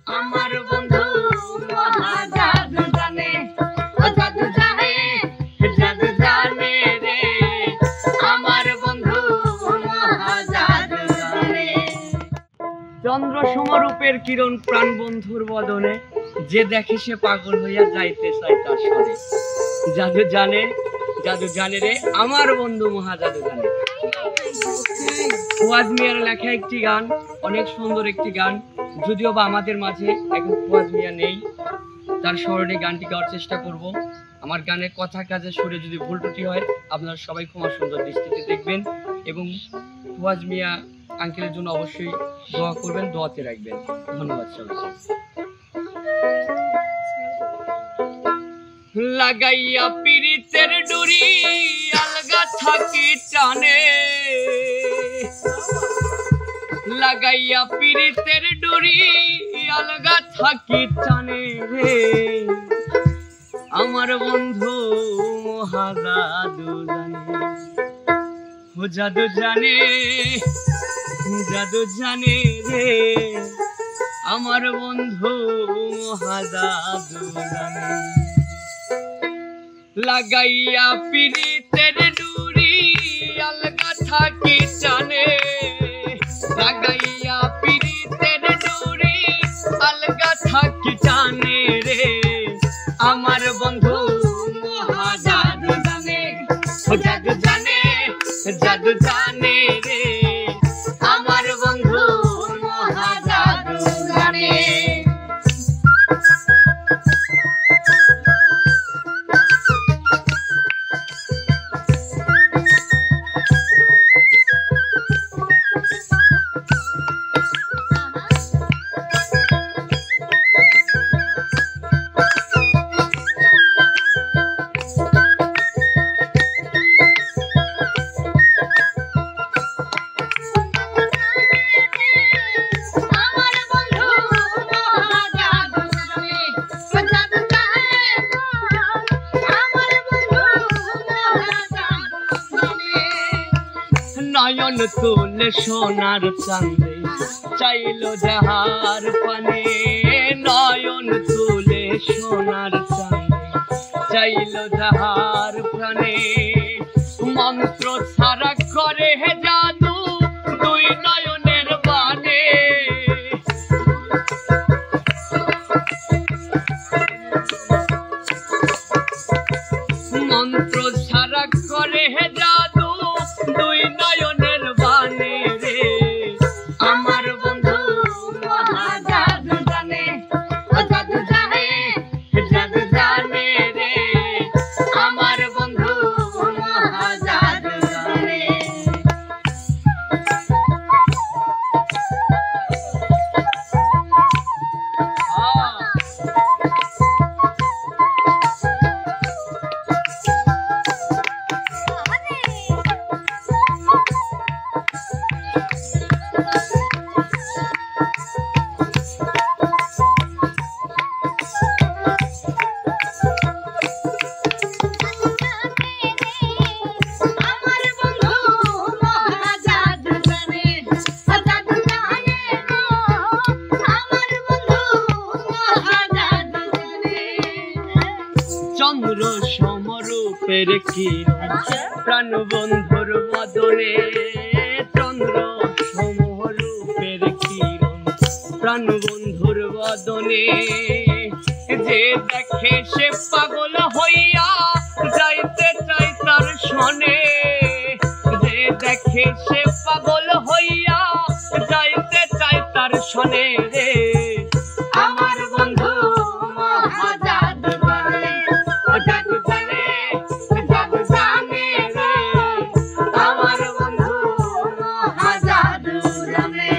আমার বন্ধু মহা জাদু জানে, জাদু জানে, জাদু জানে রে, আমার বন্ধু মহা জাদু জানে। চন্দ্র সমরূপের কিরণ প্রাণ বন্ধুর বদনে, যে দেখে সে পাগল হইয়া যাইতে চায় তার সরে। জাদু জানে, জাদু জানে রে, আমার বন্ধু মহা জাদু জানে। ফুয়াদ মিয়ার লেখা একটি গান, অনেক সুন্দর একটি গান, যদিও বা আমাদের মাঝে এখন ফুয়াদ মিয়া নেই, তার স্মরণে গানটি গাওয়ার চেষ্টা করব। আমার গানের কথা কাজে সুরে যদি ভুল ত্রুটি হয় আপনারা সবাই ক্ষমা সুন্দর দৃষ্টিতে দেখবেন এবং ফুয়াদ মিয়া আঙ্কেলের জন্য অবশ্যই দোয়া করবেন, দোয়াতে রাখবেন। ধন্যবাদ সবাইকে। লাগাইয়া পিরিতের ডুরি আলগা থাকি টানে, লাগাইয়া পিরিতের ডুরি আলগা থাকি টানে রে, আমার বন্ধু মহা জাদু জানে, ও জাদু জানে, জাদু জানে রে, আমার বন্ধু মহা জাদু জানে। লাগাইয়া পিরিতের ডুরি আলগা থাকি টানে, লাগাইয়া পিরিতের ডুরি আলগা থাকি টানে রে, আমার বন্ধু মহা জাদু জানে, জাদু জানে, জাদু জানে রে, আমার বন্ধু মহা জাদু জানে। নয়ন তুলে সোনার চাঁদে চাইলো যাহার পানে, নয়ন তুলে সোনার চাঁদে চাইলো যাহার প্রাণে, মন্ত্র ছাড়া করে হে জাদু দুই নয়নের বানে, মন্ত্র ছাড়া করে হে জাদু দুই নয়নের বানে রে, আমার বন্ধু মহা জাদু জানে, জাদু জানে, জাদু জানে রে, আমার বন্ধু মহা জাদু জানে। চন্দ্র সমরূপের কিরণ প্রাণ বন্ধুর বদনে, চন্দ্র সমরূপের কিরণ প্রাণ বন্ধুর বদনে, যে দেখে সে পাগল হইয়া যাইতে চাই তার সনে, যে দেখে সে পাগল হইয়া যাইতে চাই তার সনে রে, আমার বন্ধু মহা জাদু জানে, জাদু জানে, জাদু জানে রে, আমার বন্ধু মহা জাদু জানে।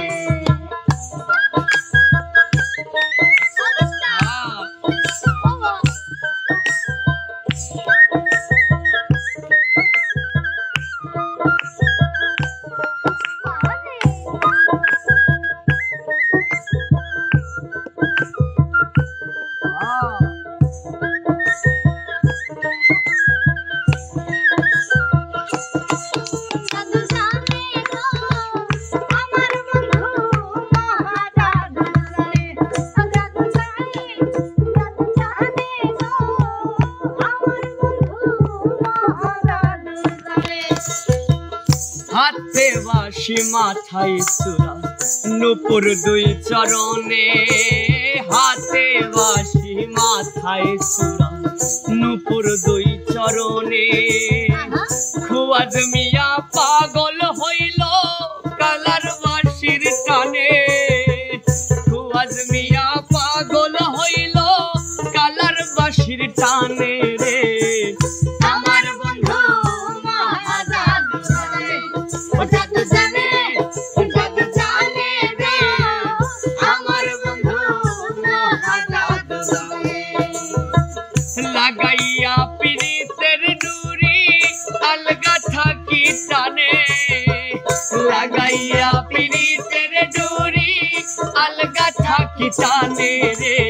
বাঁশি মাথায় চূড়া নূপুর দুই চরণে হাতে বাঁশি মাথায় চূড়া নূপুর দুই চরণে খুয়াজ মিয়া পাগল হইল কালার বাঁশির টানে খুয়াজ মিয়া পাগল হইল কালার বাঁশির টানে রে আমার বন্ধু মহাজাদু জানে ও জাদু জানে রে আমার বন্ধু মহাজাদু জানে লাগাইয়া পিরিতের ডুরি আলগা থাকি টানে লাগাইয়া পিরিতের ডুরি আলগা থাকি টানে রে